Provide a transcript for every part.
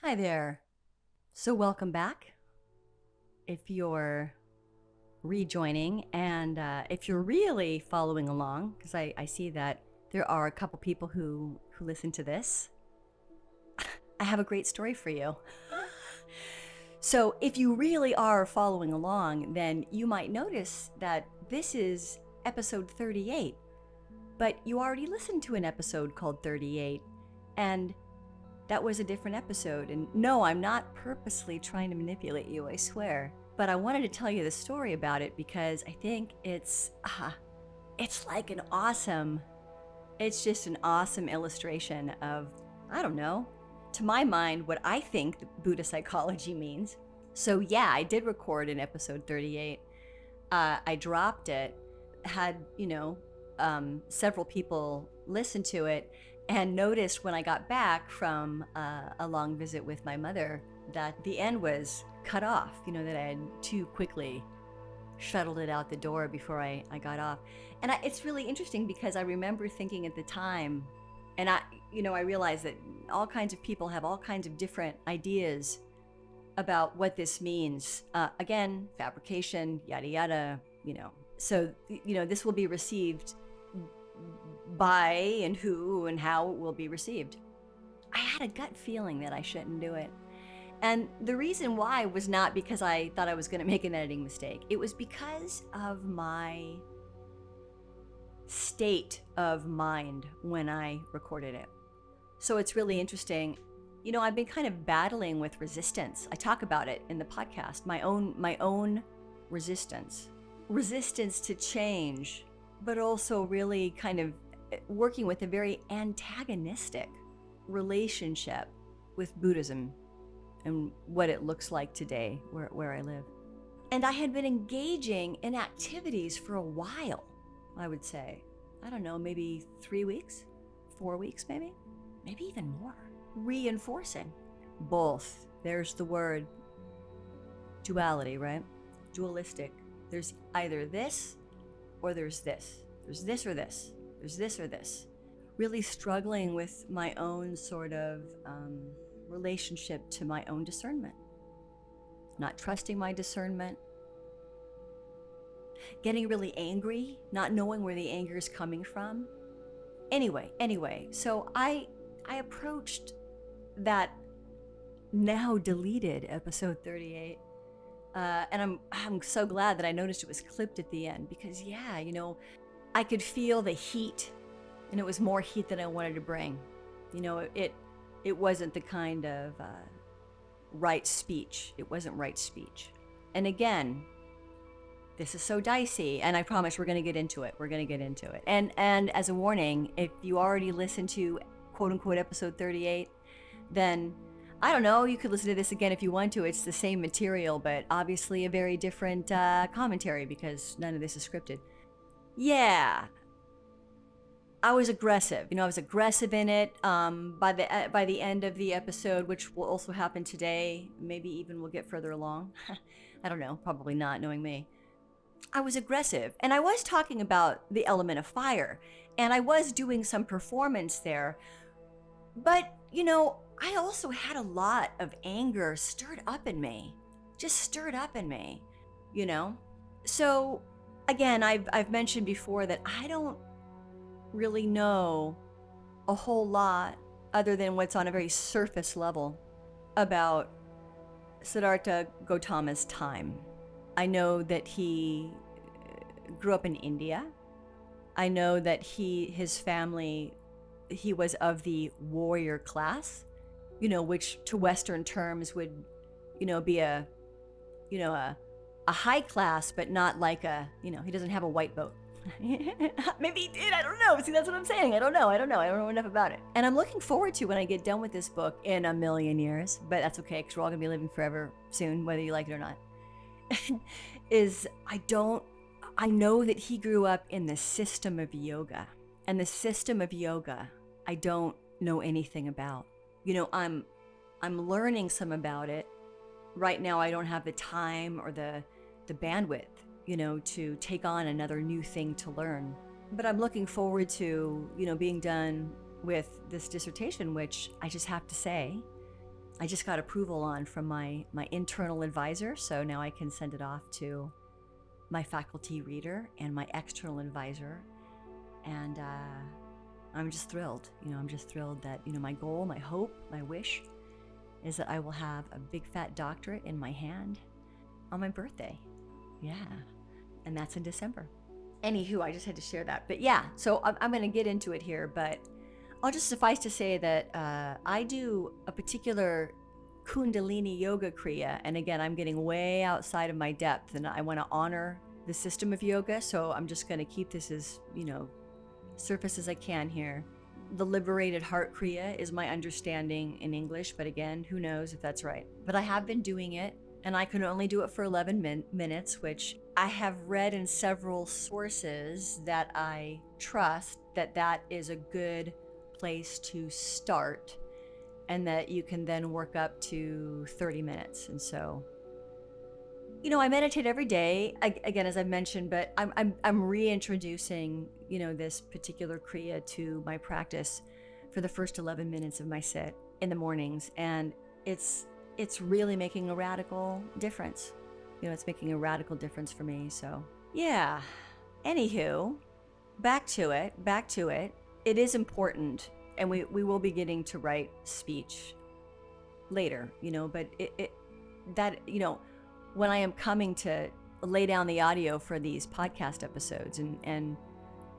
Hi there. So welcome back. If you're rejoining and if you're really following along, because I see that there are a couple people who listen to this, I have a great story for you. So if you really are following along, then you might notice that this is episode 38, but you already listened to an episode called 38, and that was a different episode. And no, I'm not purposely trying to manipulate you, I swear. But I wanted to tell you the story about it because I think it's like it's just an awesome illustration of, I don't know, to my mind, what I think Buddhist psychology means. So yeah, I did record in episode 38. I dropped it, had, several people listen to it, and noticed when I got back from a long visit with my mother that the end was cut off, that I had too quickly shuttled it out the door before I got off. And it's really interesting because I remember thinking at the time, and I realized that all kinds of people have all kinds of different ideas about what this means. Again, fabrication, yada, yada, So, this will be received by and who and how it will be received. I had a gut feeling that I shouldn't do it. And the reason why was not because I thought I was going to make an editing mistake. It was because of my state of mind when I recorded it. So it's really interesting. I've been kind of battling with resistance. I talk about it in the podcast, my own resistance to change, but also really kind of working with a very antagonistic relationship with Buddhism and what it looks like today where I live. And I had been engaging in activities for a while, I would say. I don't know, maybe 3 weeks, 4 weeks, maybe even more. Reinforcing both. There's the word duality, right? Dualistic. There's either this or there's this. There's this or this. There's this or this. Really struggling with my own sort of relationship to my own discernment. Not trusting my discernment. Getting really angry, not knowing where the anger is coming from. Anyway, so I approached that now deleted episode 38. And I'm so glad that I noticed it was clipped at the end because, yeah, I could feel the heat, and it was more heat than I wanted to bring. It wasn't the kind of right speech. It wasn't right speech. And again, this is so dicey, and I promise we're going to get into it. And as a warning, if you already listened to quote unquote episode 38, then I don't know, you could listen to this again if you want to. It's the same material, but obviously a very different commentary because none of this is scripted. Yeah, I was aggressive. I was aggressive in it. By the end of the episode, which will also happen today, maybe even we'll get further along. I don't know, probably not, knowing me. I was aggressive, and I was talking about the element of fire, and I was doing some performance there. But, I also had a lot of anger stirred up in me. So, again, I've mentioned before that I don't really know a whole lot other than what's on a very surface level about Siddhartha Gautama's time. I know that he grew up in India. I know that his family, he was of the warrior class, which to Western terms would, be a high class, but not like he doesn't have a white boat. Maybe he did, I don't know. See, that's what I'm saying. I don't know enough about it. And I'm looking forward to when I get done with this book in a million years, but that's okay, because we're all gonna be living forever soon, whether you like it or not. I know that he grew up in the system of yoga, and the system of yoga I don't know anything about. I'm learning some about it. Right now I don't have the time or the bandwidth, to take on another new thing to learn. But I'm looking forward to, being done with this dissertation, which I just have to say, I just got approval on from my internal advisor, so now I can send it off to my faculty reader and my external advisor. And I'm just thrilled. I'm just thrilled that, my goal, my hope, my wish is that I will have a big fat doctorate in my hand on my birthday. Yeah. And that's in December. Anywho, I just had to share that. But yeah, so I'm going to get into it here, but I'll just suffice to say that I do a particular Kundalini yoga kriya. And again, I'm getting way outside of my depth, and I want to honor the system of yoga. So I'm just going to keep this as, surface as I can here. The liberated heart kriya is my understanding in English, but again, who knows if that's right. But I have been doing it, and I can only do it for 11 minutes, which I have read in several sources that I trust that is a good place to start, and that you can then work up to 30 minutes. And so, I meditate every day, again, as I mentioned, but I'm reintroducing, this particular kriya to my practice for the first 11 minutes of my sit in the mornings. And it's really making a radical difference. It's making a radical difference for me. So yeah, anywho, back to it. It is important. And we will be getting to write speech later, but when I am coming to lay down the audio for these podcast episodes and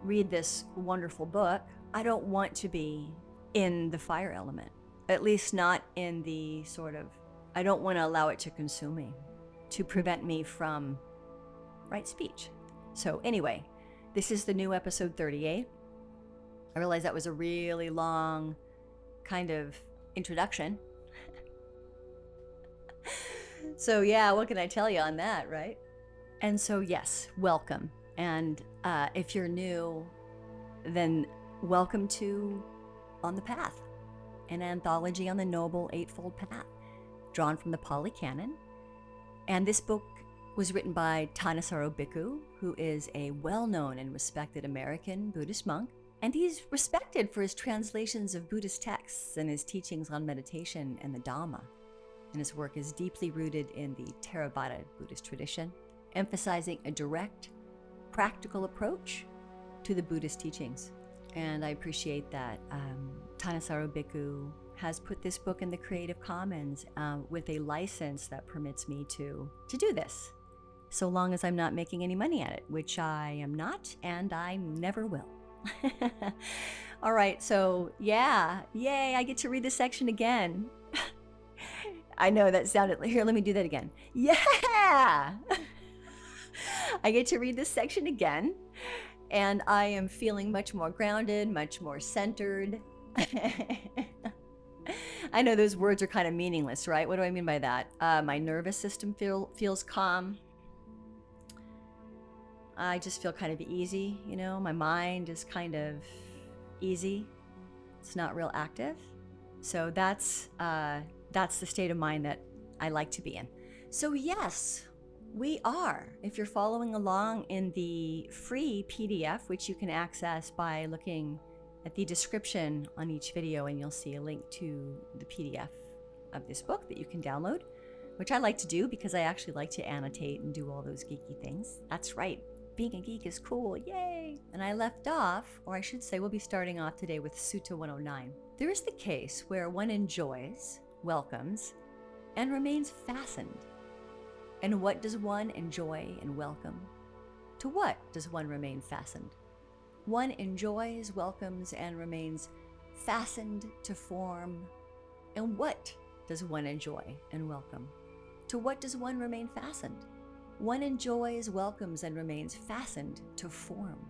read this wonderful book, I don't want to be in the fire element, at least not in the I don't want to allow it to consume me, to prevent me from right speech. So anyway, this is the new episode 38. I realize that was a really long kind of introduction. So yeah, what can I tell you on that, right? And so yes, welcome. And if you're new, then welcome to On the Path, an anthology on the Noble Eightfold Path, drawn from the Pāli Canon. And this book was written by Ṭhānissaro Bhikkhu, who is a well-known and respected American Buddhist monk. And he's respected for his translations of Buddhist texts and his teachings on meditation and the Dhamma. And his work is deeply rooted in the Theravāda Buddhist tradition, emphasizing a direct, practical approach to the Buddhist teachings. And I appreciate that Ṭhānissaro Bhikkhu has put this book in the Creative Commons with a license that permits me to do this, so long as I'm not making any money at it, which I am not, and I never will. All right, so yeah, yay, I get to read this section again. I know that sounded, here, let me do that again. Yeah! I get to read this section again, and I am feeling much more grounded, much more centered. I know those words are kind of meaningless, right? What do I mean by that? My nervous system feels calm. I just feel kind of easy, my mind is kind of easy. It's not real active. So that's the state of mind that I like to be in. So yes, we are. If you're following along in the free PDF, which you can access by looking at the description on each video, and you'll see a link to the PDF of this book that you can download, which I like to do because I actually like to annotate and do all those geeky things. That's right. Being a geek is cool. Yay! And I left off, or I should say we'll be starting off today with Sutta 109. There is the case where one enjoys, welcomes, and remains fastened. And what does one enjoy and welcome? To what does one remain fastened? One enjoys, welcomes, and remains fastened to form. And what does one enjoy and welcome? To what does one remain fastened? One enjoys, welcomes, and remains fastened to form.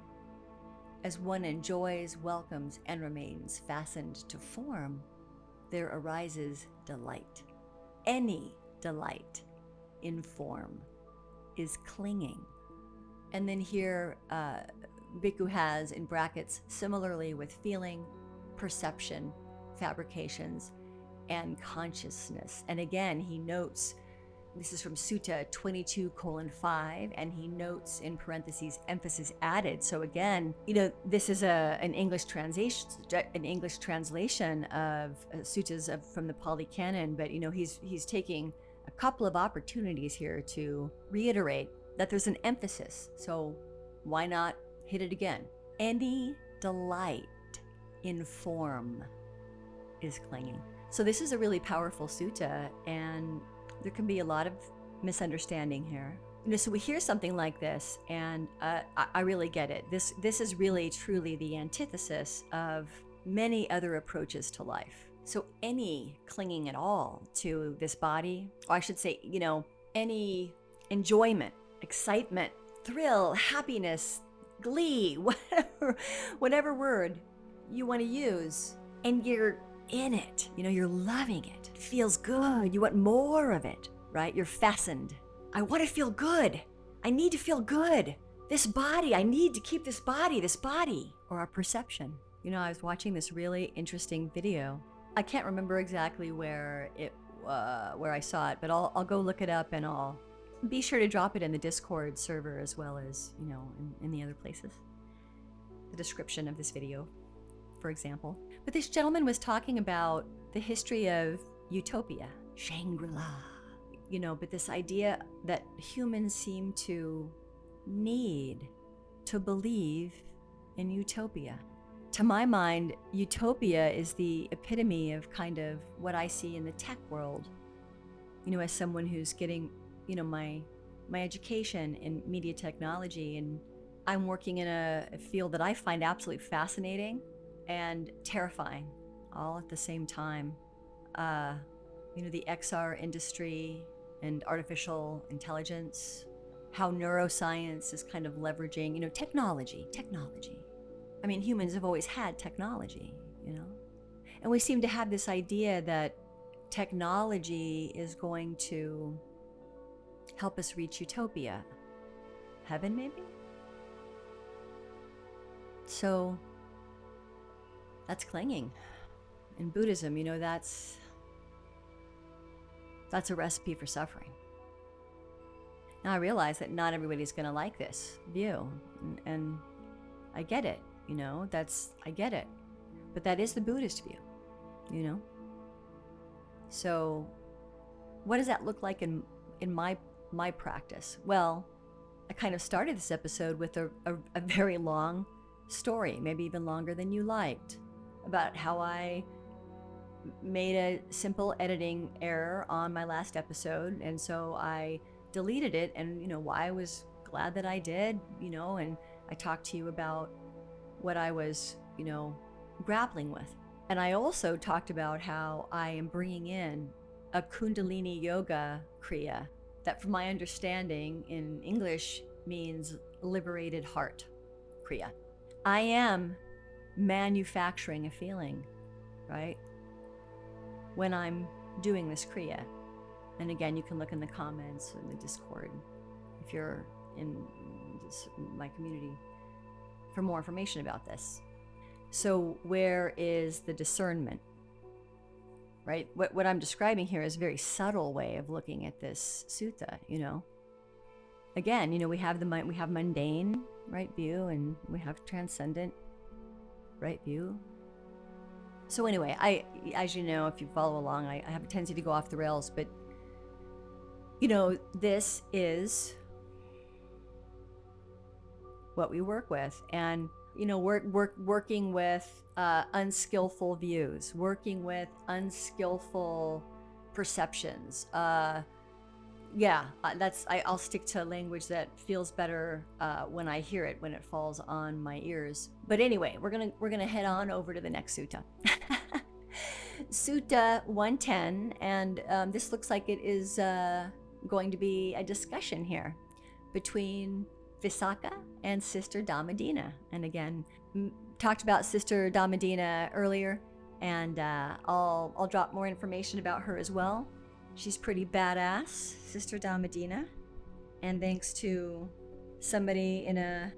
As one enjoys, welcomes, and remains fastened to form, there arises delight. Any delight in form is clinging. And then here, Bhikkhu has in brackets, similarly with feeling, perception, fabrications, and consciousness. And again, he notes This is from Sutta 22:5, and he notes in parentheses, emphasis added. So again, this is an English translation of suttas from the Pāli Canon, but he's taking a couple of opportunities here to reiterate that there's an emphasis. So why not hit it again? Any delight in form is clinging. So this is a really powerful sutta, and there can be a lot of misunderstanding here. So we hear something like this, and I really get it. This is really, truly the antithesis of many other approaches to life. So any clinging at all to this body, or I should say, any enjoyment, excitement, thrill, happiness, glee, whatever word you want to use, and you're in it, you're loving it. It feels good. You want more of it, right? You're fastened. I want to feel good. I need to feel good. This body, I need to keep this body, or our perception. I was watching this really interesting video. I can't remember exactly where I saw it, but I'll go look it up, and I'll be sure to drop it in the Discord server as well as, in the other places. The description of this video, for example. But this gentleman was talking about the history of utopia, Shangri-La, but this idea that humans seem to need to believe in utopia. To my mind, utopia is the epitome of kind of what I see in the tech world, as someone who's getting, my education in media technology, and I'm working in a field that I find absolutely fascinating and terrifying all at the same time. The XR industry and artificial intelligence, how neuroscience is kind of leveraging, technology. I mean, humans have always had technology, and we seem to have this idea that technology is going to help us reach utopia. Heaven, maybe? So that's clinging. In Buddhism, that's a recipe for suffering. Now I realize that not everybody's going to like this view, and I get it, I get it. But that is the Buddhist view, So what does that look like in my practice? Well, I kind of started this episode with a very long story, maybe even longer than you liked, about how I made a simple editing error on my last episode, and so I deleted it, and why I was glad that I did, and I talked to you about what I was, grappling with. And I also talked about how I am bringing in a Kundalini yoga kriya that, from my understanding in English, means liberated heart kriya. I am manufacturing a feeling, right, when I'm doing this kriya. And again, you can look in the comments in the Discord if you're in my community for more information about this. So where is the discernment, right? What I'm describing here is a very subtle way of looking at this sutta, Again, we have we have mundane, right, view, and we have transcendent, right, view. So anyway, as you know, if you follow along, I have a tendency to go off the rails, but this is what we work with, and working with unskillful views, working with unskillful perceptions. I'll stick to language that feels better when I hear it, when it falls on my ears. But anyway, we're gonna head on over to the next sutta. Sutta 110, and this looks like it is going to be a discussion here between Visakha and Sister Dhammadina. And again, talked about Sister Dhammadina earlier, and I'll drop more information about her as well. She's pretty badass, Sister Dhammadina, and thanks to somebody in a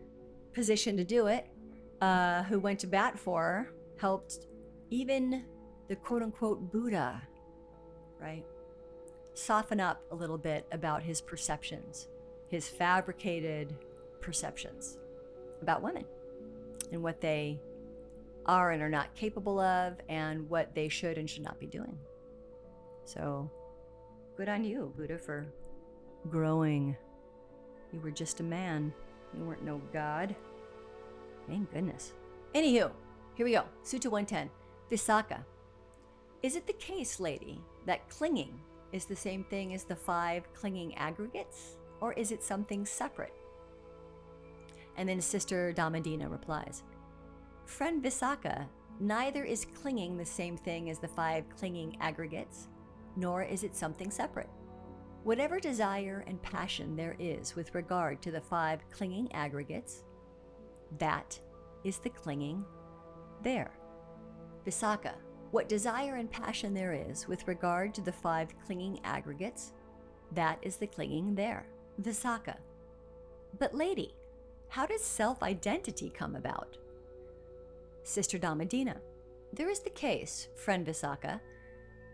position to do it, who went to bat for her, helped even the quote-unquote Buddha, right, soften up a little bit about his perceptions, his fabricated perceptions about women and what they are and are not capable of and what they should and should not be doing. So good on you, Buddha, for growing. You were just a man. You weren't no god. Thank goodness. Anywho, here we go. Sutta 110. Visakha. Is it the case, lady, that clinging is the same thing as the 5 clinging aggregates, or is it something separate? And then Sister Dhammadina replies, Friend Visakha, neither is clinging the same thing as the 5 clinging aggregates, nor is it something separate. Whatever desire and passion there is with regard to the 5 clinging aggregates, that is the clinging there. Visakha, what desire and passion there is with regard to the 5 clinging aggregates, that is the clinging there. Visakha. But lady, how does self-identity come about? Sister Dhammadina. There is the case, friend Visakha,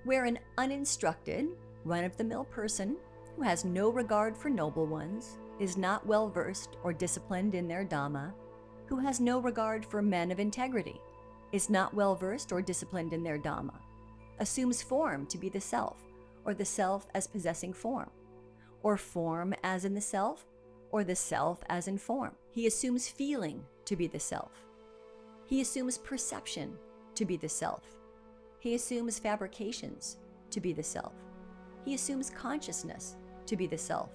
where an uninstructed, run-of-the-mill person who has no regard for noble ones, is not well-versed or disciplined in their Dhamma, who has no regard for men of integrity, is not well-versed or disciplined in their Dhamma, assumes form to be the self, or the self as possessing form, or form as in the self, or the self as in form. He assumes feeling to be the self. He assumes perception to be the self. He assumes fabrications to be the self. He assumes consciousness to be the self,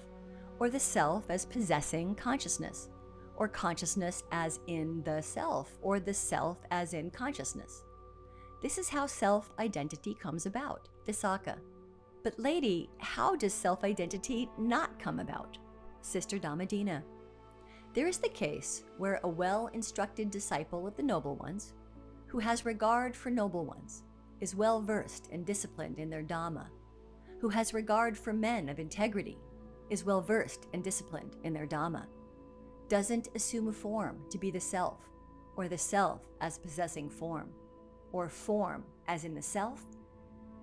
or the self as possessing consciousness, or consciousness as in the self, or the self as in consciousness. This is how self-identity comes about, Visakha. But lady, how does self-identity not come about? Sister Dhammadina. There is the case where a well-instructed disciple of the noble ones, who has regard for noble ones, is well-versed and disciplined in their Dhamma, who has regard for men of integrity, is well-versed and disciplined in their Dhamma, doesn't assume form to be the self, or the self as possessing form, or form as in the self,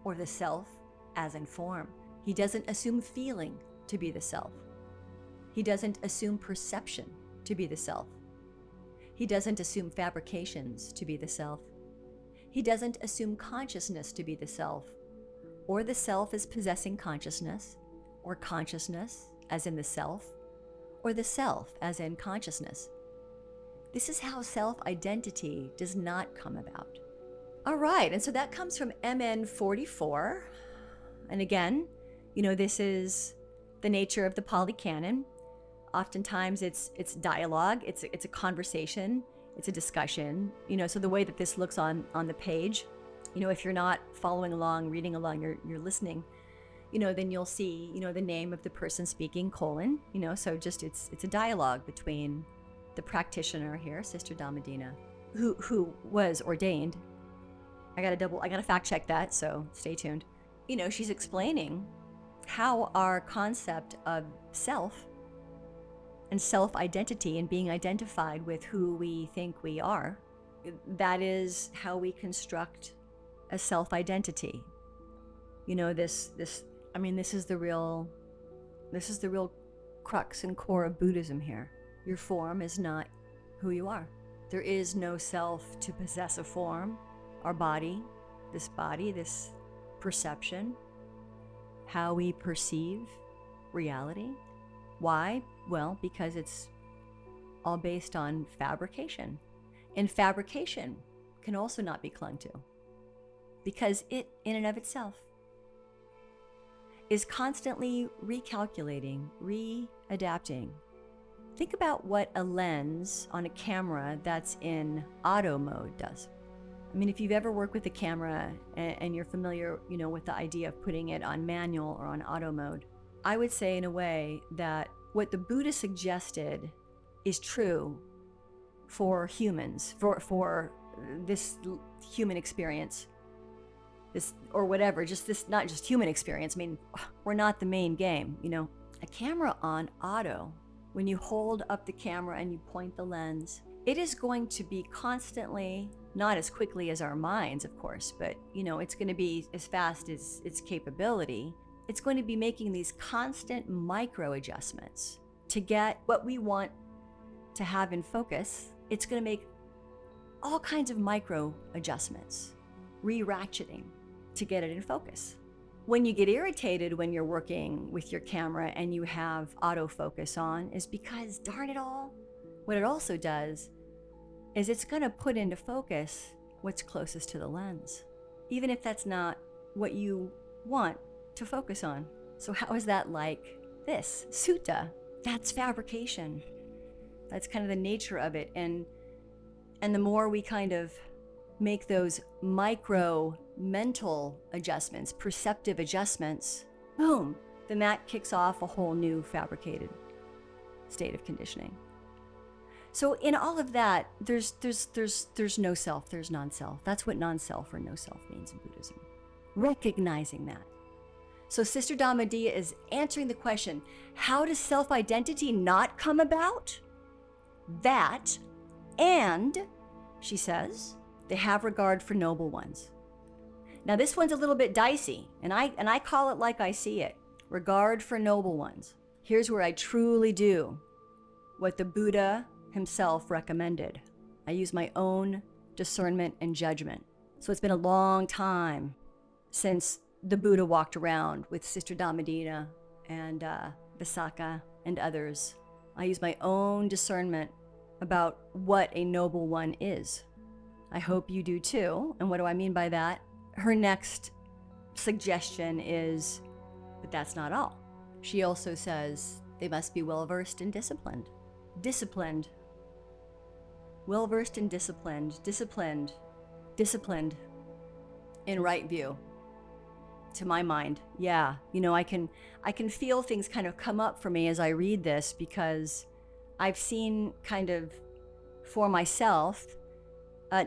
or the self as in form. He doesn't assume feeling to be the self. He doesn't assume perception to be the self. He doesn't assume fabrications to be the self. He doesn't assume consciousness to be the self, or the self as possessing consciousness, or consciousness as in the self, or the self as in consciousness. This is how self-identity does not come about. All right, and so that comes from MN 44. And again, this is the nature of the Pāli Canon. Oftentimes it's dialogue, it's a conversation, it's a discussion, so the way that this looks on the page, if you're not following along, reading along, you're listening, then you'll see, the name of the person speaking, so just it's a dialogue between the practitioner here, Sister Dhammadina, who was ordained. I gotta fact check that, so stay tuned. She's explaining how our concept of self and self-identity and being identified with who we think we are, that is how we construct a self-identity. This is the real crux and core of Buddhism here. Your form is not who you are. There is no self to possess a form. Our body, this perception, how we perceive reality. Why? Well, because it's all based on fabrication. And fabrication can also not be clung to, because it, in and of itself, is constantly recalculating, readapting. Think about what a lens on a camera that's in auto mode does. If you've ever worked with a camera and you're familiar, with the idea of putting it on manual or on auto mode, I would say in a way that what the Buddha suggested is true for humans, for this human experience, this, or whatever, just this, not just human experience. We're not the main game, A camera on auto, when you hold up the camera and you point the lens, it is going to be constantly, not as quickly as our minds, of course, but it's going to be as fast as its capability, it's going to be making these constant micro adjustments to get what we want to have in focus. It's going to make all kinds of micro adjustments, re-ratcheting to get it in focus. When you get irritated when you're working with your camera and you have autofocus on, is because, darn it all, what it also does is it's going to put into focus what's closest to the lens, even if that's not what you want to focus on. So how is that like this? Sutta, that's fabrication. That's kind of the nature of it. And the more we kind of make those micro mental adjustments, perceptive adjustments, boom, then that kicks off a whole new fabricated state of conditioning. So in all of that, there's no self, there's non-self. That's what non-self or no self means in Buddhism. Recognizing that. So Sister Dhammadeva is answering the question, how does self-identity not come about? That, and, she says, they have regard for noble ones. Now this one's a little bit dicey, and I call it like I see it. Regard for noble ones. Here's where I truly do what the Buddha himself recommended. I use my own discernment and judgment. So it's been a long time since the Buddha walked around with Sister Dhammadeva and Visakha and others. I use my own discernment about what a noble one is. I hope you do too. And what do I mean by that? Her next suggestion is that that's not all. She also says they must be well-versed and disciplined. Disciplined. Well-versed and disciplined. Disciplined. Disciplined in right view. To my mind, yeah. You know, I can feel things kind of come up for me as I read this, because I've seen kind of for myself,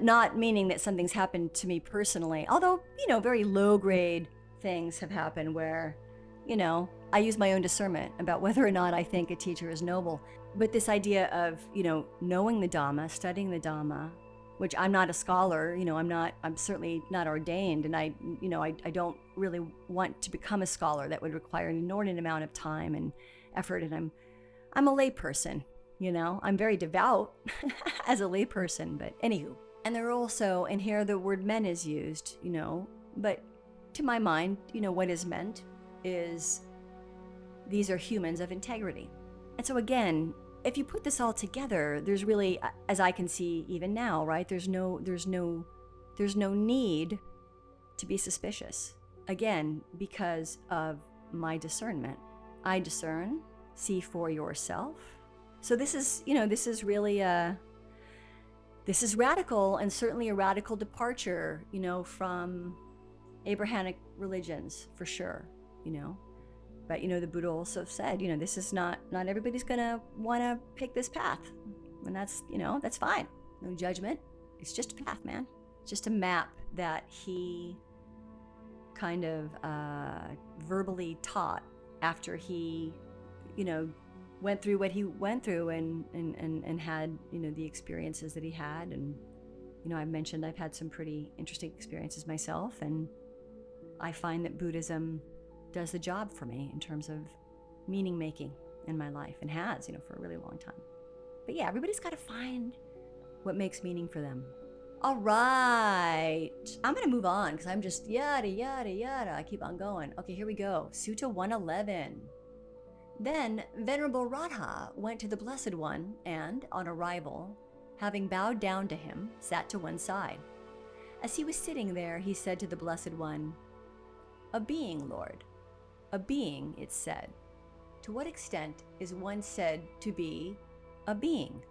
not meaning that something's happened to me personally, although, you know, very low-grade things have happened where, you know, I use my own discernment about whether or not I think a teacher is noble. But this idea of, you know, knowing the Dhamma, studying the Dhamma, which I'm not a scholar, you know, I'm certainly not ordained, and I don't really want to become a scholar. That would require an inordinate amount of time and effort, and I'm a lay person, you know. I'm very devout as a lay person, but anywho. And there are also, and here the word men is used, you know, but to my mind, you know, what is meant is these are humans of integrity. And so again, if you put this all together, there's really, as I can see even now, right, there's no need to be suspicious. Again, because of my discernment. I discern, see for yourself. So this is, you know, this is really this is radical, and certainly a radical departure, you know, from Abrahamic religions, for sure, you know. But, you know, the Buddha also said, you know, this is not everybody's gonna want to pick this path. And that's, you know, that's fine. No judgment. It's just a path, man. It's just a map that he kind of verbally taught after he, you know, went through what he went through and had, you know, the experiences that he had. And, you know, I mentioned I've had some pretty interesting experiences myself, and I find that Buddhism does the job for me in terms of meaning making in my life, and has, you know, for a really long time. But yeah, everybody's got to find what makes meaning for them. All right, I'm gonna move on because I'm just yada yada yada. I keep on going. Okay, here we go. Sutta 111. Then Venerable Radha went to the Blessed One and, on arrival, having bowed down to him, sat to one side. As he was sitting there, he said to the Blessed One, "A being, Lord. A being," it said. To what extent is one said to be a being,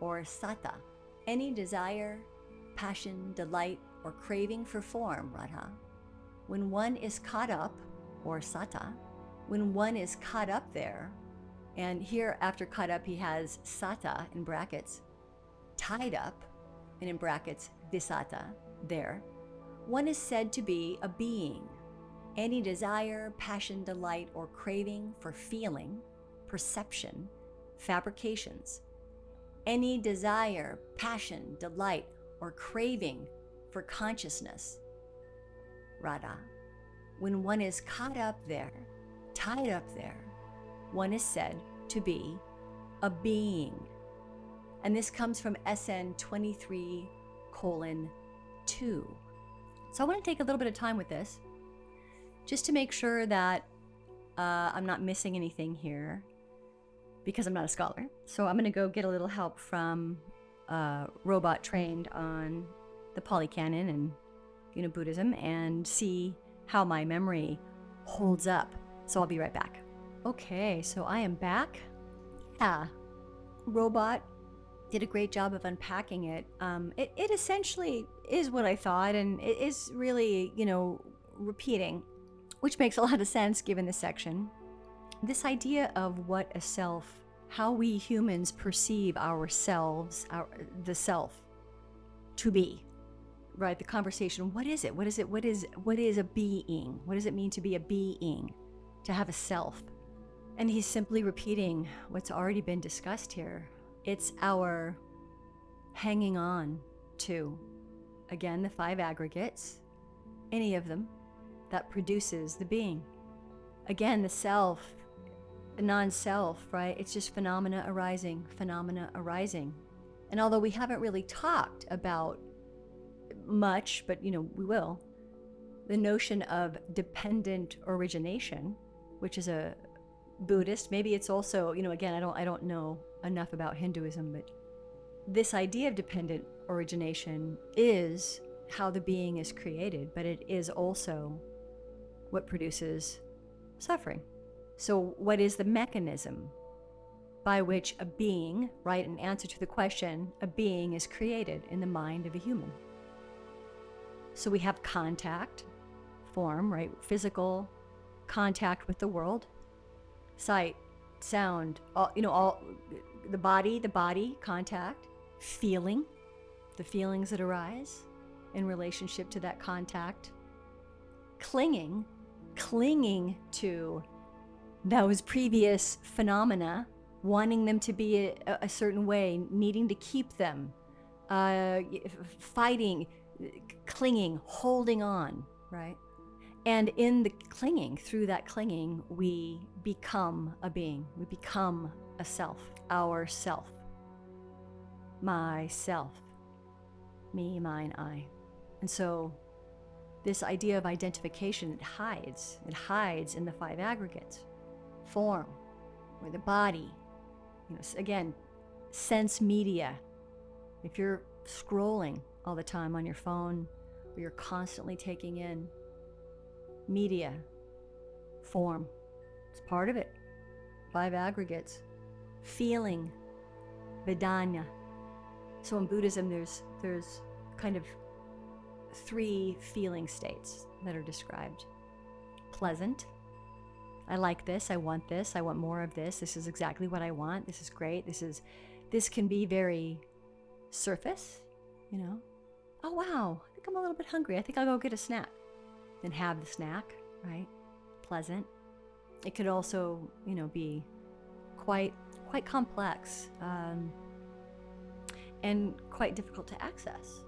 or satta? Any desire, passion, delight, or craving for form, Radha. When one is caught up, or satta, when one is caught up there, and here after caught up he has satta in brackets, tied up, and in brackets visatta, there, one is said to be a being. Any desire, passion, delight, or craving for feeling, perception, fabrications. Any desire, passion, delight, or craving for consciousness. Radha. When one is caught up there, tied up there, one is said to be a being. And this comes from SN 23:2. So I want to take a little bit of time with this, just to make sure that I'm not missing anything here, because I'm not a scholar. So I'm going to go get a little help from a robot trained on the Pāli Canon and Buddhism, and see how my memory holds up. So I'll be right back. Okay, so I am back. Yeah, robot did a great job of unpacking it. It essentially is what I thought, and it is really, repeating, which makes a lot of sense given this section. This idea of what a self, how we humans perceive ourselves, the self, to be, right? The conversation, what is it? What is a being? What does it mean to be a being, to have a self? And he's simply repeating what's already been discussed here. It's our hanging on to, again, the 5 aggregates, any of them, that produces the being. Again, the self, the non-self, right? It's just phenomena arising. And although we haven't really talked about much, but we will, the notion of dependent origination, which is a Buddhist, maybe it's also, again, I don't know enough about Hinduism, but this idea of dependent origination is how the being is created, but it is also what produces suffering. So what is the mechanism by which a being, right, in answer to the question, a being is created in the mind of a human? So we have contact, form, right, physical contact with the world, sight, sound, all the body contact, feeling, the feelings that arise in relationship to that contact, clinging to those previous phenomena, wanting them to be a certain way, needing to keep them, fighting, clinging, holding on, right? And in the clinging, through that clinging, we become a being. We become a self, our self, myself, me, mine, I. And so this idea of identification, it hides in the 5 aggregates. Form, or the body, again, sense media. If you're scrolling all the time on your phone, or you're constantly taking in media, form, it's part of it. 5 aggregates. Feeling, vedana. So in Buddhism, there's kind of 3 feeling states that are described. Pleasant. I like this, I want more of this is exactly what I want, this is great, this can be very surface, oh wow, I think I'm a little bit hungry, I think I'll go get a snack. Then have the snack, right? Pleasant. It could also, be quite complex, and quite difficult to access.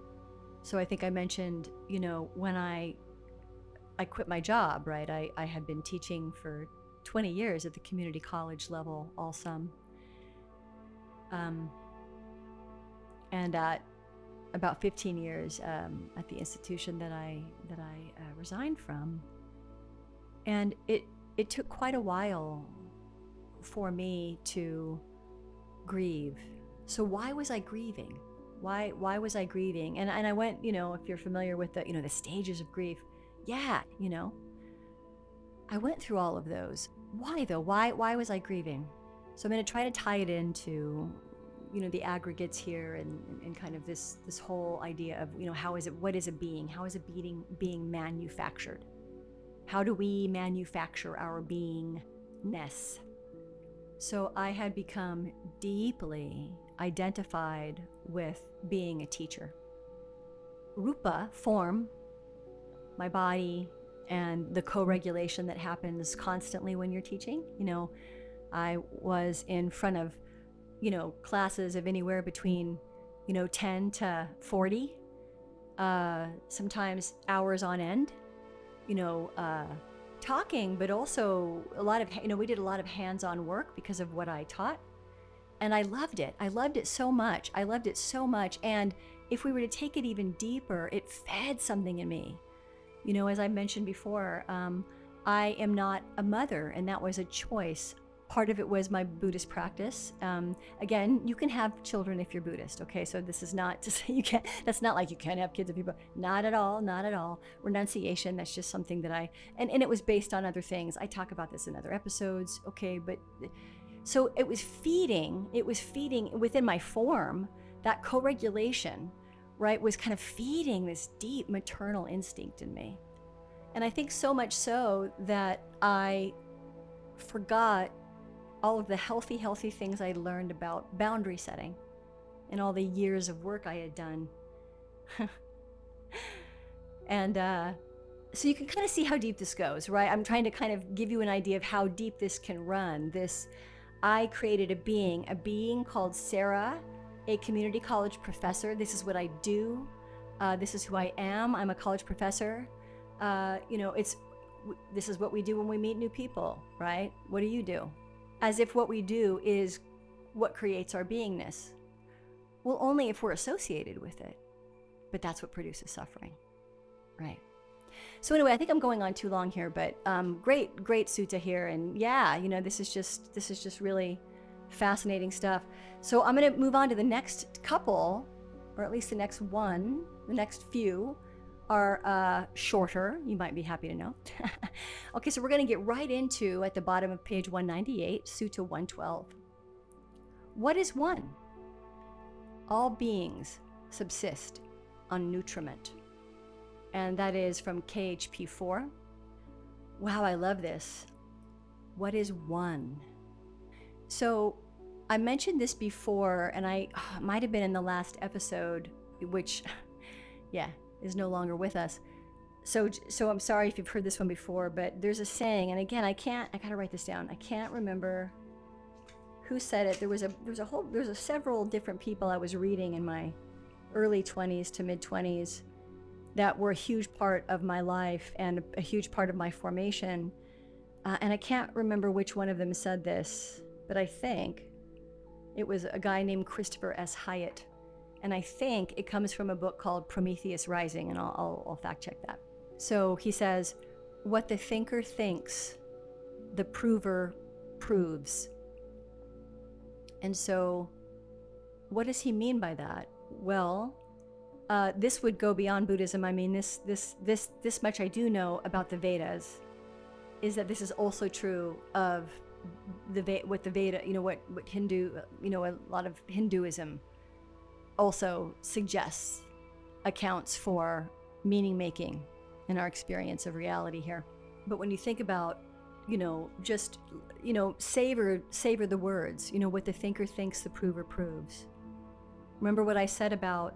So I think I mentioned, when I quit my job, right? I had been teaching for 20 years at the community college level, ALSUM. And at about 15 years at the institution that I resigned from. And it took quite a while for me to grieve. So why was I grieving? Why was I grieving? And I went, if you're familiar with the stages of grief, yeah, I went through all of those. Why though? Why was I grieving? So I'm going to try to tie it into, the aggregates here and kind of this whole idea of, what is a being? How is a being manufactured? How do we manufacture our beingness? So I had become deeply identified with being a teacher. Rupa, form, my body, and the co-regulation that happens constantly when you're teaching. I was in front of, classes of anywhere between, 10 to 40, sometimes hours on end, talking, but also a lot of, we did a lot of hands-on work because of what I taught. And I loved it. I loved it so much. I loved it so much. And if we were to take it even deeper, it fed something in me. As I mentioned before, I am not a mother, and that was a choice. Part of it was my Buddhist practice. Again, you can have children if you're Buddhist, okay? So this is not to say that's not like you can't have kids if you're not at all, not at all. Renunciation, that's just something that and it was based on other things. I talk about this in other episodes, okay? But so it was feeding within my form, that co-regulation, right, was kind of feeding this deep maternal instinct in me. And I think so much so that I forgot all of the healthy things I learned about boundary setting and all the years of work I had done. And so you can kind of see how deep this goes, right? I'm trying to kind of give you an idea of how deep this can run. I created a being called Sarah, a community college professor. This is what I do. This is who I am. I'm a college professor. This is what we do when we meet new people, right? What do you do? As if what we do is what creates our beingness. Well, only if we're associated with it. But that's what produces suffering, right? So anyway, I think I'm going on too long here, but great sutta here. And yeah, this is just really fascinating stuff. So I'm going to move on to the next couple, or at least the next one. The next few are shorter, you might be happy to know. Okay, so we're going to get right into, at the bottom of page 198, Sutta 112. What is one? All beings subsist on nutriment. And that is from KHP 4. Wow, I love this. What is one? So I mentioned this before, and it might have been in the last episode, which, yeah, is no longer with us. So I'm sorry if you've heard this one before, but there's a saying, and again, I gotta write this down. I can't remember who said it. There was several different people I was reading in my early 20s to mid 20s that were a huge part of my life and a huge part of my formation. And I can't remember which one of them said this, but I think it was a guy named Christopher S. Hyatt. And I think it comes from a book called Prometheus Rising, and I'll fact check that. So he says, what the thinker thinks, the prover proves. And so what does he mean by that? Well, this would go beyond Buddhism. I mean, this much I do know about the Vedas, is that this is also true of what the Veda, what Hindu, a lot of Hinduism also suggests accounts for meaning making in our experience of reality here. But when you think about, just, savor the words, what the thinker thinks, the prover proves. Remember what I said about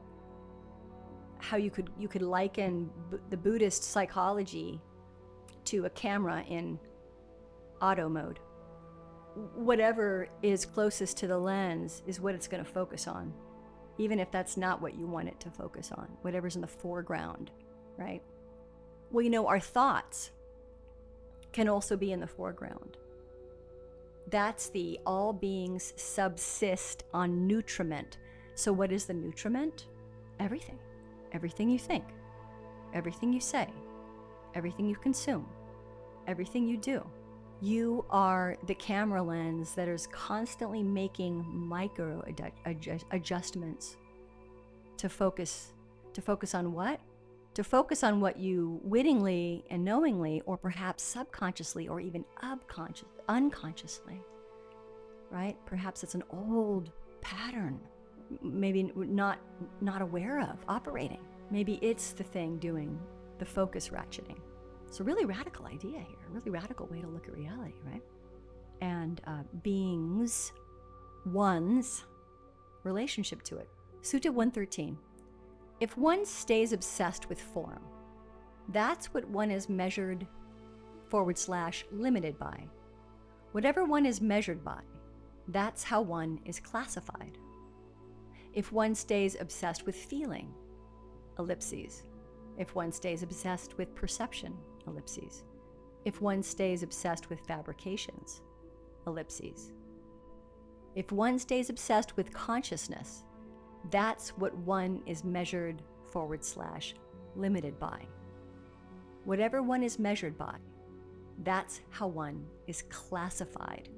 how you could liken the Buddhist psychology to a camera in auto mode. Whatever is closest to the lens is what it's going to focus on, even if that's not what you want it to focus on, whatever's in the foreground, right? Well, our thoughts can also be in the foreground. That's the all beings subsist on nutriment. So what is the nutriment? Everything. Everything you think, everything you say, everything you consume, everything you do. You are the camera lens that is constantly making micro adjustments to focus on what? To focus on what you wittingly and knowingly, or perhaps subconsciously, or even unconsciously, right? Perhaps it's an old pattern, maybe not aware of operating. Maybe it's the thing doing the focus ratcheting. It's a really radical idea here, a really radical way to look at reality, right? And beings, one's relationship to it. Sutta 113. If one stays obsessed with form, that's what one is measured / limited by. Whatever one is measured by, that's how one is classified. If one stays obsessed with feeling, ellipses. If one stays obsessed with perception, ellipses. if one stays obsessed with fabrications, ellipses. If one stays obsessed with consciousness, that's what one is measured / limited by. Whatever one is measured by, that's how one is classified.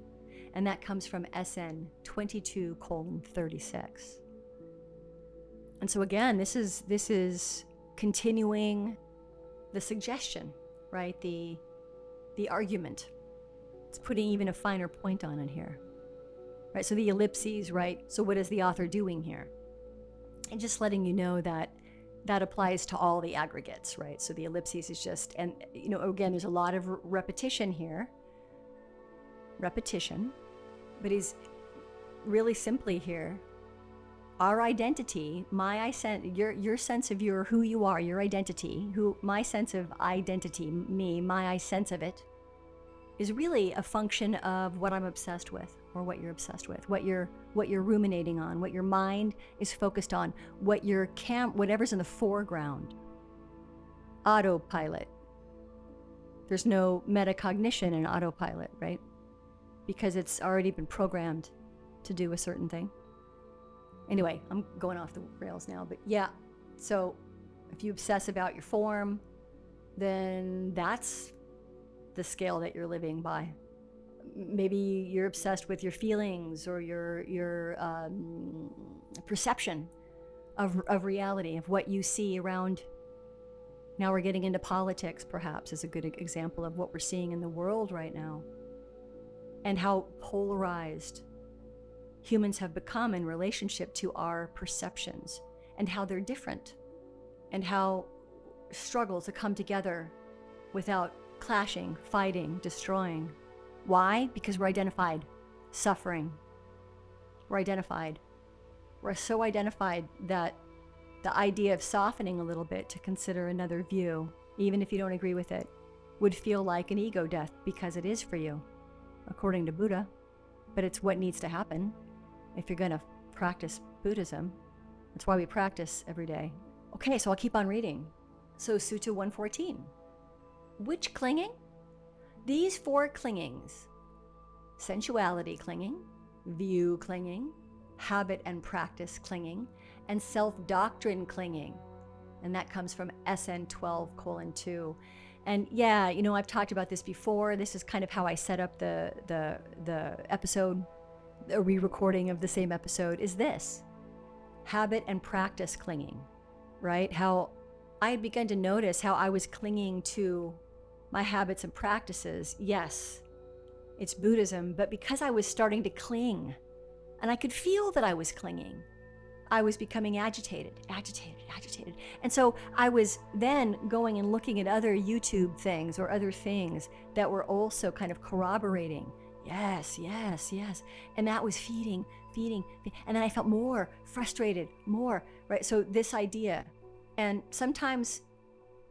And that comes from SN 22:36. And so again, this is continuing the suggestion, right? The argument. It's putting even a finer point on it here, right? So the ellipses, right? So what is the author doing here? And just letting you know that applies to all the aggregates, right? So the ellipses is just, and again, there's a lot of repetition here. Repetition. But he's really simply here, our identity, your sense of who you are, your identity, my sense of identity, me, my sense of it, is really a function of what I'm obsessed with, or what you're obsessed with, what you're ruminating on, what your mind is focused on, whatever's in the foreground. Autopilot. There's no metacognition in autopilot, right? Because it's already been programmed to do a certain thing. Anyway, I'm going off the rails now, but yeah. So if you obsess about your form, then that's the scale that you're living by. Maybe you're obsessed with your feelings or your perception of reality, of what you see around. Now we're getting into politics, perhaps, is a good example of what we're seeing in the world right now, and how polarized humans have become in relationship to our perceptions, and how they're different, and how struggle to come together without clashing, fighting, destroying. Why? Because we're identified. Suffering. We're identified. We're so identified that the idea of softening a little bit to consider another view, even if you don't agree with it, would feel like an ego death, because it is for you, according to Buddha. But it's what needs to happen if you're going to practice Buddhism. That's why we practice every day. Okay, so I'll keep on reading. So Sutta 114. Which clinging? These 4 clingings: sensuality clinging, view clinging, habit and practice clinging, and self-doctrine clinging. And that comes from SN 12:2. And yeah, I've talked about this before. This is kind of how I set up the episode, a re-recording of the same episode, is this. Habit and practice clinging, right? How I had begun to notice how I was clinging to my habits and practices. Yes, it's Buddhism, but because I was starting to cling, and I could feel that I was clinging, I was becoming agitated. And so I was then going and looking at other YouTube things or other things that were also kind of corroborating. Yes. And that was feeding. And then I felt more frustrated, right? So this idea, and sometimes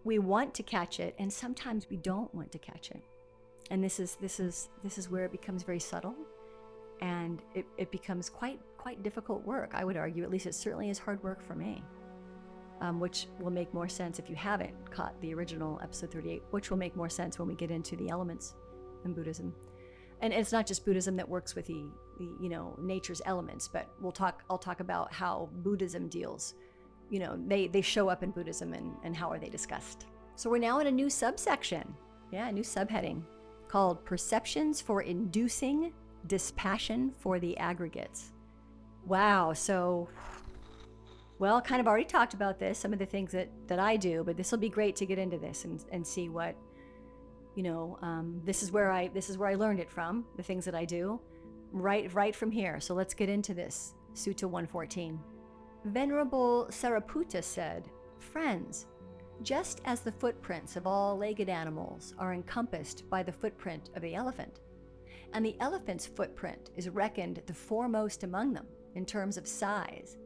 we want to catch it, and sometimes we don't want to catch it. And this is where it becomes very subtle, and it becomes quite difficult work, I would argue. At least it certainly is hard work for me, which will make more sense if you haven't caught the original episode 38, which will make more sense when we get into the elements in Buddhism. And it's not just Buddhism that works with the nature's elements, but I'll talk about how Buddhism deals. They show up in Buddhism, and how are they discussed. So we're now in a new subsection, a new subheading called Perceptions for Inducing Dispassion for the Aggregates. Wow. So, well, kind of already talked about this, some of the things that I do, but this will be great to get into this and see what, this is where I learned it from, the things that I do, right from here. So let's get into this. Sutta 114. Venerable Sariputta said, "Friends, just as the footprints of all legged animals are encompassed by the footprint of the elephant, and the elephant's footprint is reckoned the foremost among them in terms of size,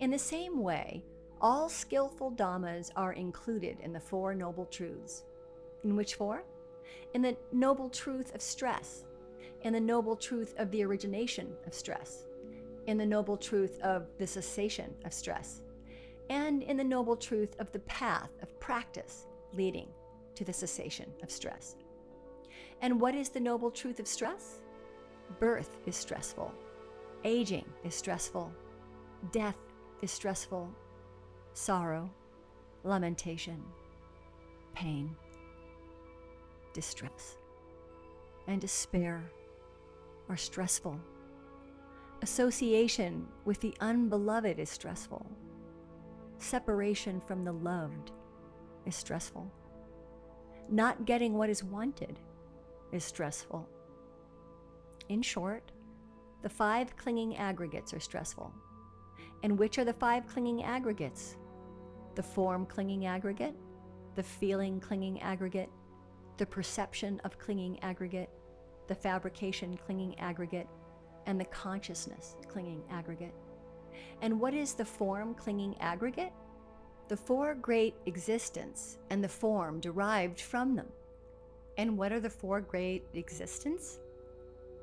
in the same way, all skillful Dhammas are included in the 4 noble truths." In which 4? In the noble truth of stress, in the noble truth of the origination of stress, in the noble truth of the cessation of stress, and in the noble truth of the path of practice leading to the cessation of stress. And what is the noble truth of stress? Birth is stressful. Aging is stressful. Death is stressful. Sorrow, lamentation, pain, distress, and despair are stressful. Association with the unbeloved is stressful. Separation from the loved is stressful. Not getting what is wanted is stressful. In short, the 5 clinging aggregates are stressful. And which are the 5 clinging aggregates? The form clinging aggregate, the feeling clinging aggregate, the perception of clinging aggregate, the fabrication clinging aggregate, and the consciousness clinging aggregate. And what is the form clinging aggregate? The 4 great existence and the form derived from them. And what are the 4 great existence?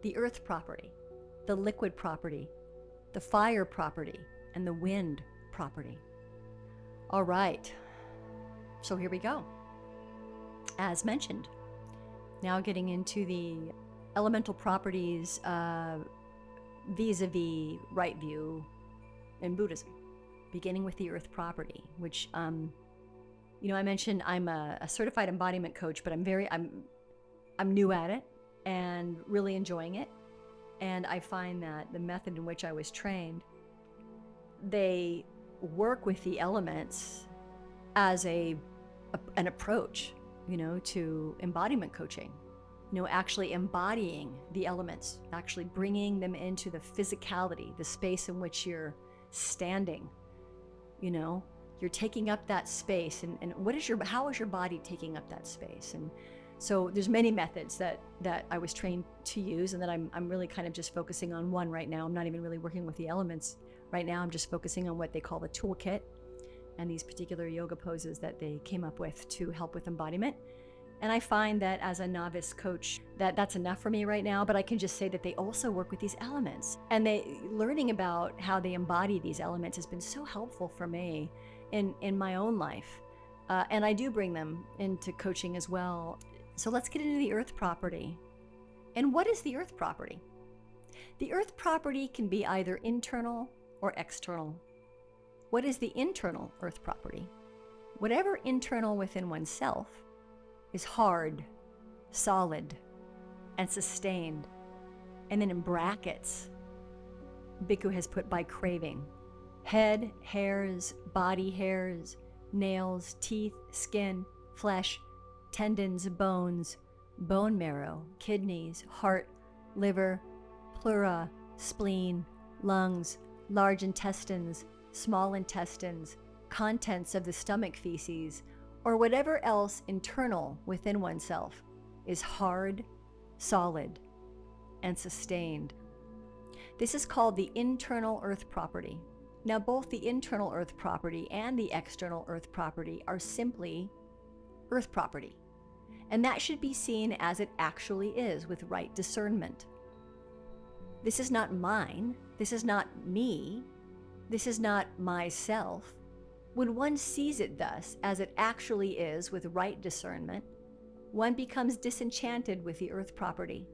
The earth property, the liquid property, the fire property, and the wind property. All right, so here we go. As mentioned, now getting into the elemental properties vis-a-vis right view in Buddhism, beginning with the earth property, which, I mentioned I'm a certified embodiment coach, but I'm new at it and really enjoying it. And I find that the method in which I was trained, they work with the elements as an approach, to embodiment coaching. Actually embodying the elements, actually bringing them into the physicality, the space in which you're standing. You're taking up that space, and how is your body taking up that space? And so there's many methods that I was trained to use, and that I'm really kind of just focusing on one right now. I'm not even really working with the elements right now. I'm just focusing on what they call the toolkit and these particular yoga poses that they came up with to help with embodiment. And I find that as a novice coach, that's enough for me right now, but I can just say that they also work with these elements. And learning about how they embody these elements has been so helpful for me in my own life. And I do bring them into coaching as well. So let's get into the earth property. And what is the earth property? The earth property can be either internal or external. What is the internal earth property? Whatever internal within oneself is hard, solid, and sustained. And then in brackets, Bhikkhu has put by craving: head, hairs, body hairs, nails, teeth, skin, flesh, tendons, bones, bone marrow, kidneys, heart, liver, pleura, spleen, lungs, large intestines, small intestines, contents of the stomach feces, or whatever else internal within oneself is hard, solid, and sustained. This is called the internal earth property. Now, both the internal earth property and the external earth property are simply earth property. And that should be seen as it actually is, with right discernment. This is not mine. This is not me. This is not myself. When one sees it thus, as it actually is, with right discernment, one becomes disenchanted with the earth property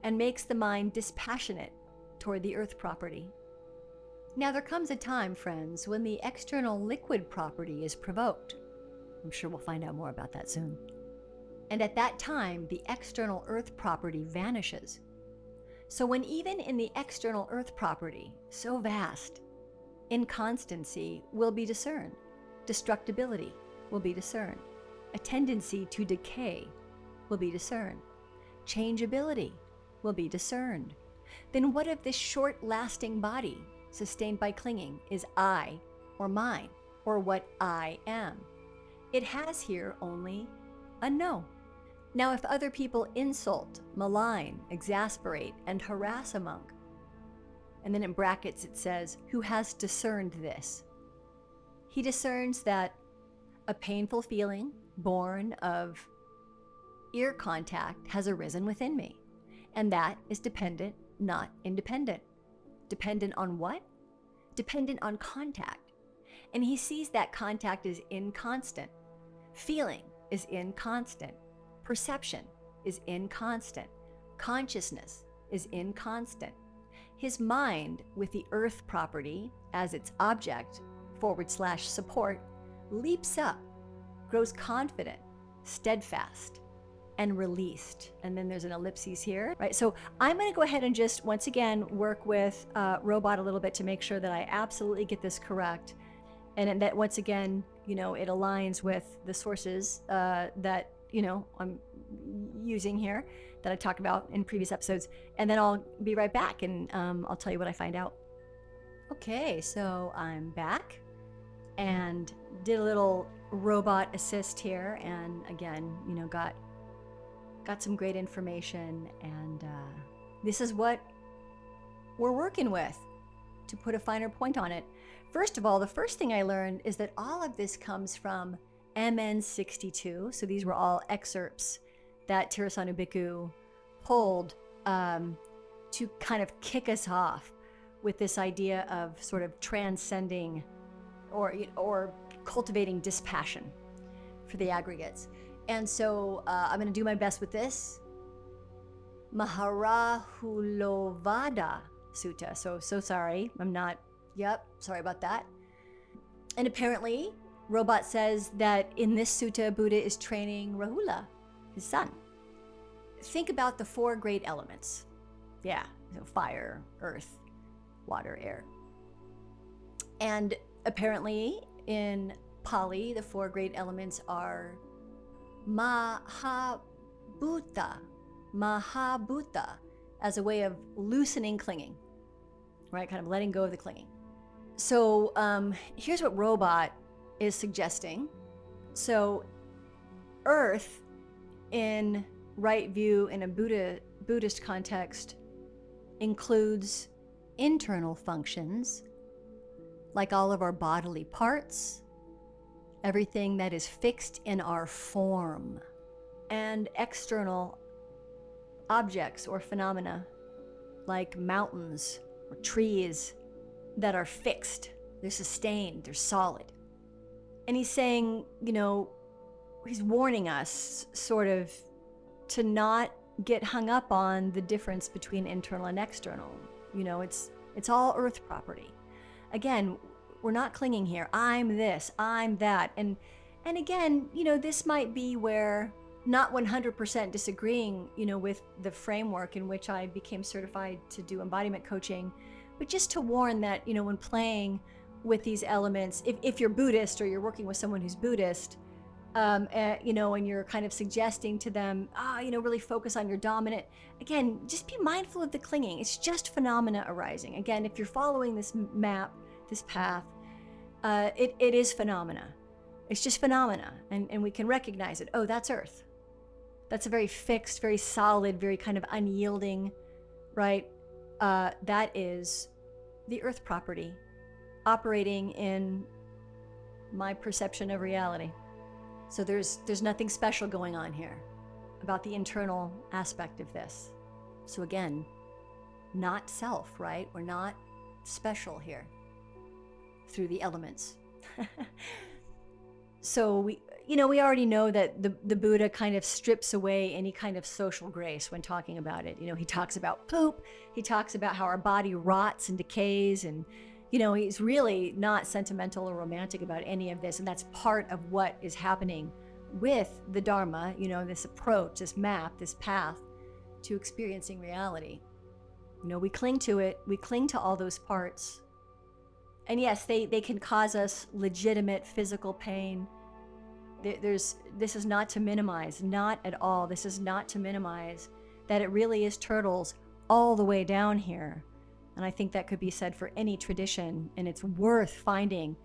and makes the mind dispassionate toward the earth property. Now, there comes a time, friends, when the external liquid property is provoked. I'm sure we'll find out more about that soon. And at that time, the external earth property vanishes. So when even in the external earth property, so vast, inconstancy will be discerned, destructibility will be discerned, a tendency to decay will be discerned, changeability will be discerned, then what if this short-lasting body, sustained by clinging, is I, or mine, or what I am? It has here only a no. Now, if other people insult, malign, exasperate, and harass a monk, and then in brackets it says, who has discerned this? He discerns that a painful feeling born of ear contact has arisen within me, and that is dependent, not independent. Dependent on what? Dependent on contact. And he sees that contact is inconstant. Feeling is inconstant. Perception is inconstant. Consciousness is inconstant. His mind, with the earth property as its object / support, leaps up, grows confident, steadfast, and released. And then there's an ellipses here, right? So I'm going to go ahead and just once again work with Robot a little bit to make sure that I absolutely get this correct. And that once again, it aligns with the sources that, I'm using here that I talked about in previous episodes. And then I'll be right back and I'll tell you what I find out. Okay, so I'm back and did a little robot assist here. And again, got some great information. And this is what we're working with, to put a finer point on it. First of all, the first thing I learned is that all of this comes from MN 62. So these were all excerpts that Ṭhānissaro Bhikkhu pulled to kind of kick us off with this idea of sort of transcending or cultivating dispassion for the aggregates. And so I'm going to do my best with this. Maharahulovada Sutta. So sorry. Sorry about that. And apparently, Robot says that in this sutta, Buddha is training Rahula, his son. Think about the 4 great elements. Yeah, fire, earth, water, air. And apparently, in Pali, the 4 great elements are Mahabhuta, as a way of loosening clinging, right? Kind of letting go of the clinging. So here's what Robot is suggesting. So earth, in right view in a Buddhist context, includes internal functions, like all of our bodily parts, everything that is fixed in our form, and external objects or phenomena, like mountains or trees that are fixed, they're sustained, they're solid. And he's saying, he's warning us sort of to not get hung up on the difference between internal and external. It's all earth property. Again, we're not clinging here. I'm this, I'm that. And again, this might be where not 100% disagreeing, with the framework in which I became certified to do embodiment coaching, but just to warn that, when playing with these elements, if you're Buddhist or you're working with someone who's Buddhist, and you're kind of suggesting to them, really focus on your dominant. Again, just be mindful of the clinging. It's just phenomena arising. Again, if you're following this map, this path, it is phenomena. It's just phenomena, and we can recognize it. Oh, that's earth. That's a very fixed, very solid, very kind of unyielding, right? That is the earth property operating in my perception of reality. So there's nothing special going on here about the internal aspect of this. So again, not self, right? We're not special here through the elements. So we already know that the Buddha kind of strips away any kind of social grace when talking about it. He talks about poop. He talks about how our body rots and decays, and he's really not sentimental or romantic about any of this. And that's part of what is happening with the Dharma, this approach, this map, this path to experiencing reality. We cling to it. We cling to all those parts. And yes, they can cause us legitimate physical pain. This is not to minimize, not at all. This is not to minimize that it really is turtles all the way down here. And I think that could be said for any tradition, and it's worth finding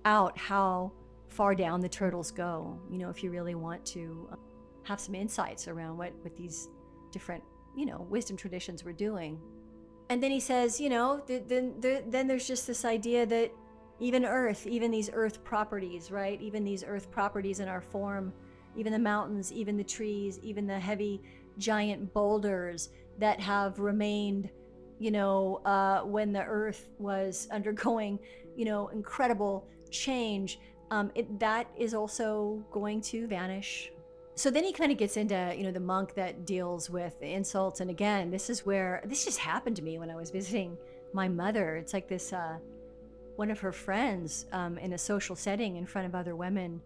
out how far down the turtles go, if you really want to have some insights around what these different, wisdom traditions were doing. And then he says, then there's just this idea that even earth, even these earth properties, right? Even these earth properties in our form, even the mountains, even the trees, even the heavy giant boulders that have remained, when the earth was undergoing, incredible change, that is also going to vanish, So then he kind of gets into, the monk that deals with the insults. And again, this just happened to me when I was visiting my mother. It's like this, one of her friends in a social setting in front of other women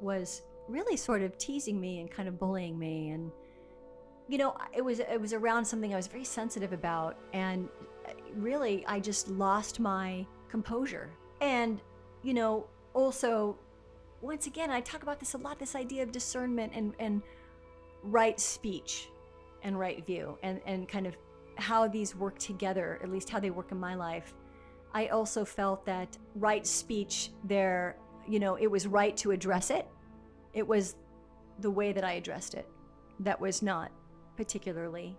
was really sort of teasing me and kind of bullying me. And, it was around something I was very sensitive about. And really, I just lost my composure. And, also, once again, I talk about this a lot, this idea of discernment and right speech and right view and kind of how these work together, at least how they work in my life. I also felt that right speech there, it was right to address it. It was the way that I addressed it that was not particularly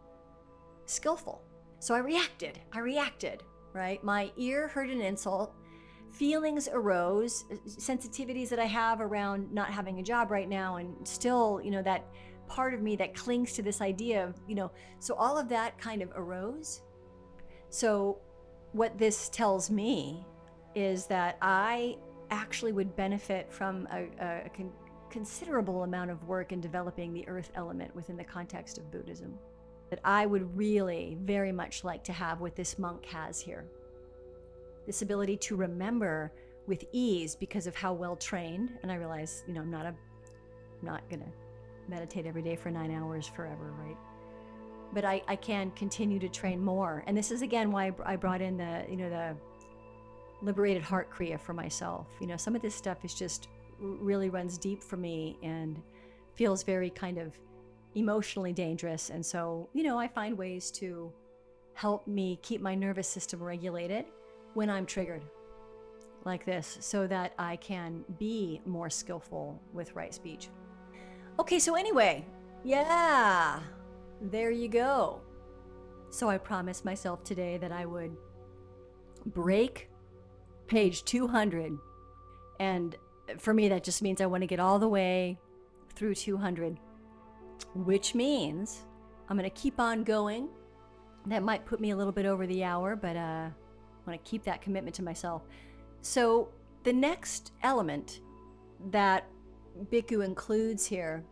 skillful. So I reacted, right? My ear heard an insult. Feelings arose, sensitivities that I have around not having a job right now, and still, that part of me that clings to this idea of, so all of that kind of arose. So what this tells me is that I actually would benefit from a considerable amount of work in developing the earth element within the context of Buddhism, that I would really very much like to have what this monk has here. This ability to remember with ease because of how well trained. And I realize, I'm not gonna meditate every day for 9 hours forever, right? But I can continue to train more. And this is again why I brought in the liberated heart kriya for myself. Some of this stuff is just really runs deep for me and feels very kind of emotionally dangerous. And so, I find ways to help me keep my nervous system regulated when I'm triggered like this, so that I can be more skillful with right speech. Okay, so anyway, yeah, there you go. So I promised myself today that I would break page 200. And for me, that just means I want to get all the way through 200, which means I'm going to keep on going. That might put me a little bit over the hour, but I want to keep that commitment to myself. So the next element that Bhikkhu includes here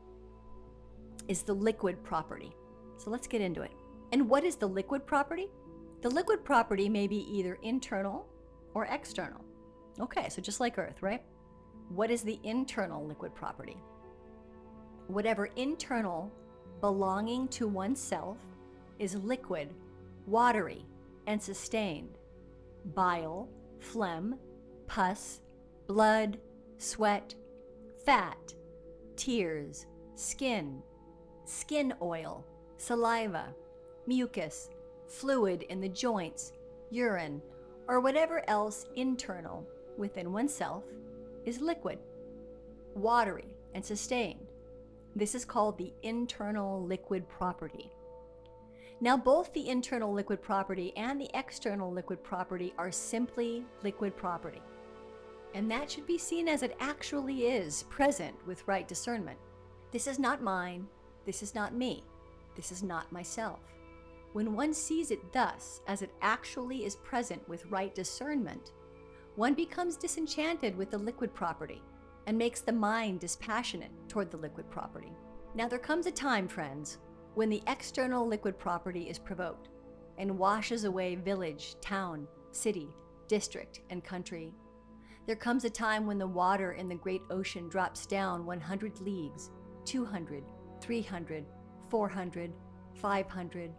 is the liquid property. So let's get into it. And what is the liquid property? The liquid property may be either internal or external. Okay, so just like earth, right? What is the internal liquid property? Whatever internal belonging to oneself is liquid, watery, and sustained. Bile, phlegm, pus, blood, sweat, fat, tears, skin oil, saliva, mucus, fluid in the joints, urine, or whatever else internal within oneself is liquid, watery, and sustained. This is called the internal liquid property. Now, both the internal liquid property and the external liquid property are simply liquid property. And that should be seen as it actually is present with right discernment. This is not mine. This is not me. This is not myself. When one sees it thus, as it actually is present with right discernment, one becomes disenchanted with the liquid property and makes the mind dispassionate toward the liquid property. Now, there comes a time, friends, when the external liquid property is provoked and washes away village, town, city, district, and country. There comes a time when the water in the great ocean drops down 100 leagues, 200, 300, 400, 500,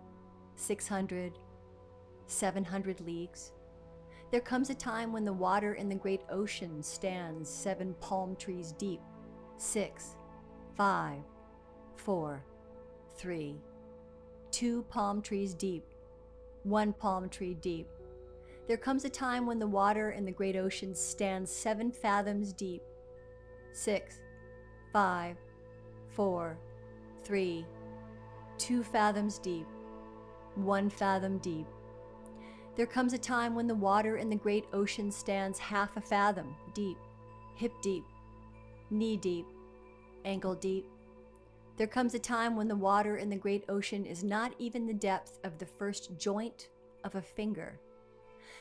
600, 700 leagues. There comes a time when the water in the great ocean stands 7 palm trees deep, 6, 5, 4, 3, 2 palm trees deep, 1 palm tree deep. There comes a time when the water in the great ocean stands 7 fathoms deep, 6, 5, 4, 3, 2 fathoms deep, 1 fathom deep. There comes a time when the water in the great ocean stands half a fathom deep, hip deep, knee deep, ankle deep. There comes a time when the water in the great ocean is not even the depth of the first joint of a finger.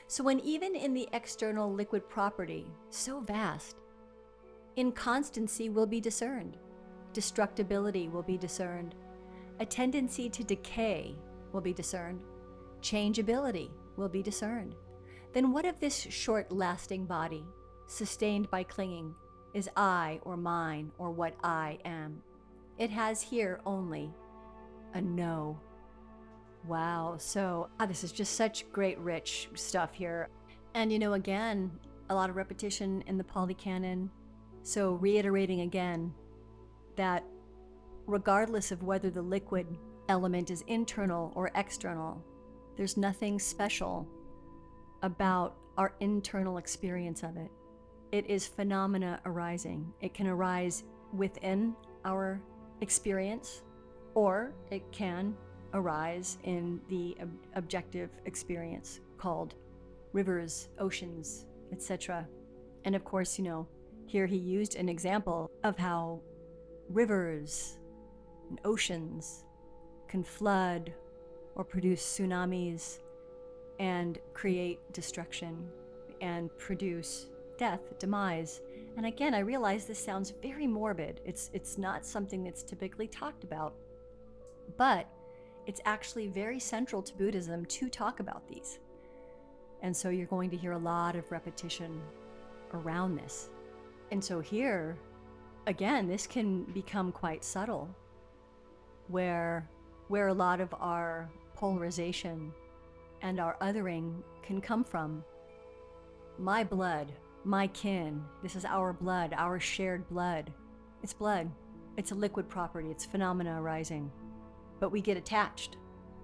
So when even in the external liquid property, so vast, inconstancy will be discerned, Destructibility will be discerned. A tendency to decay will be discerned. Changeability will be discerned. Then what if this short-lasting body, sustained by clinging, is I or mine or what I am? It has here only a no. Wow, so this is just such great rich stuff here. And again, a lot of repetition in the Pāli Canon. So reiterating again that regardless of whether the liquid element is internal or external, there's nothing special about our internal experience of it. It is phenomena arising. It can arise within our experience, or it can arise in the objective experience called rivers, oceans, etc. And of course, here he used an example of how rivers and oceans can flood or produce tsunamis and create destruction and produce death, demise. And again, I realize this sounds very morbid. It's not something that's typically talked about, but it's actually very central to Buddhism to talk about these. And so you're going to hear a lot of repetition around this. And so here, again, this can become quite subtle, where a lot of our polarization and our othering can come from. My blood, my kin, this is our blood, our shared blood. It's blood. It's a liquid property. It's phenomena arising. But we get attached,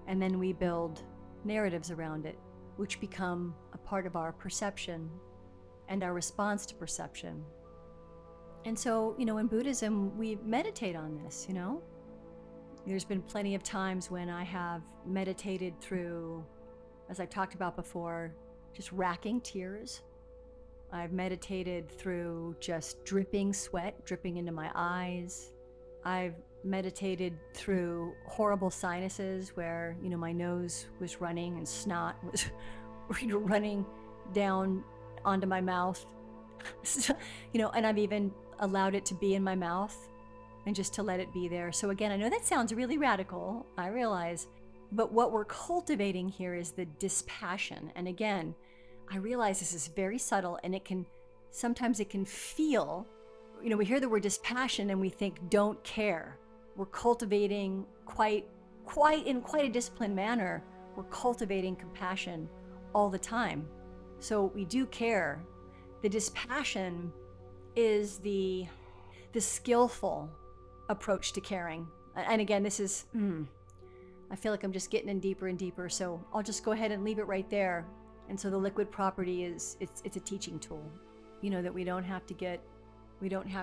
and then we build narratives around it, which become a part of our perception and our response to perception. And so, in Buddhism, we meditate on this, There's been plenty of times when I have meditated through, as I've talked about before, just racking tears. I've meditated through just dripping sweat, dripping into my eyes. I've meditated through horrible sinuses where, my nose was running and snot was running down onto my mouth. And I've even allowed it to be in my mouth and just to let it be there. So again, I know that sounds really radical, I realize, but what we're cultivating here is the dispassion. And again, I realize this is very subtle, and sometimes it can feel, we hear the word dispassion and we think don't care. We're cultivating in quite a disciplined manner, we're cultivating compassion all the time. So we do care. The dispassion is the skillful approach to caring. And again, this is, I feel like I'm just getting in deeper and deeper, so I'll just go ahead and leave it right there. And so the liquid property it's a teaching tool, that we don't have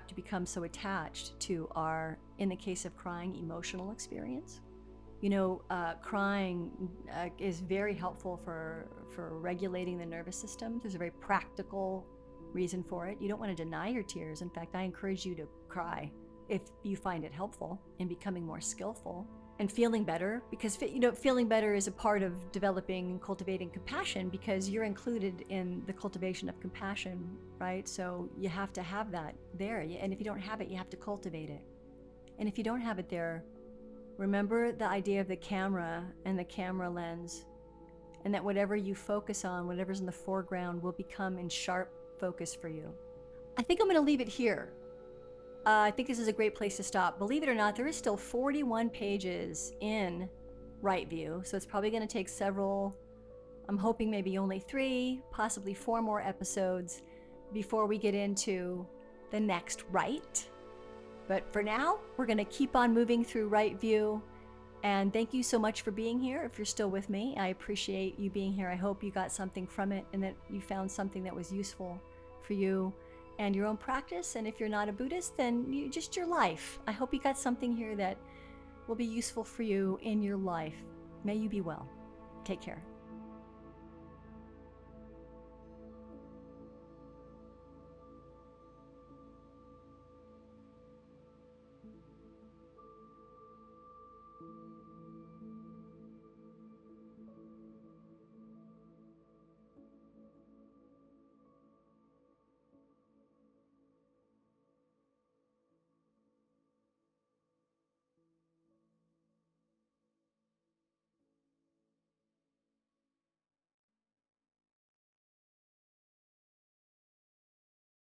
to become so attached to our, in the case of crying, emotional experience. Crying is very helpful for regulating the nervous system. There's a very practical reason for it. You don't want to deny your tears. In fact, I encourage you to cry if you find it helpful in becoming more skillful and feeling better, because feeling better is a part of developing and cultivating compassion, because you're included in the cultivation of compassion, right? So you have to have that there, and if you don't have it, you have to cultivate it. And if you don't have it there, remember the idea of the camera and the camera lens, and that whatever you focus on, whatever's in the foreground, will become in sharp focus for you. I think I'm going to leave it here. I think this is a great place to stop. Believe it or not, there is still 41 pages in Right View, so it's probably going to take several, I'm hoping maybe only 3, possibly 4 more episodes before we get into the next Right. But for now, we're going to keep on moving through Right View. And thank you so much for being here. If you're still with me, I appreciate you being here. I hope you got something from it and that you found something that was useful for you and your own practice. And if you're not a Buddhist, then just your life. I hope you got something here that will be useful for you in your life. May you be well. Take care.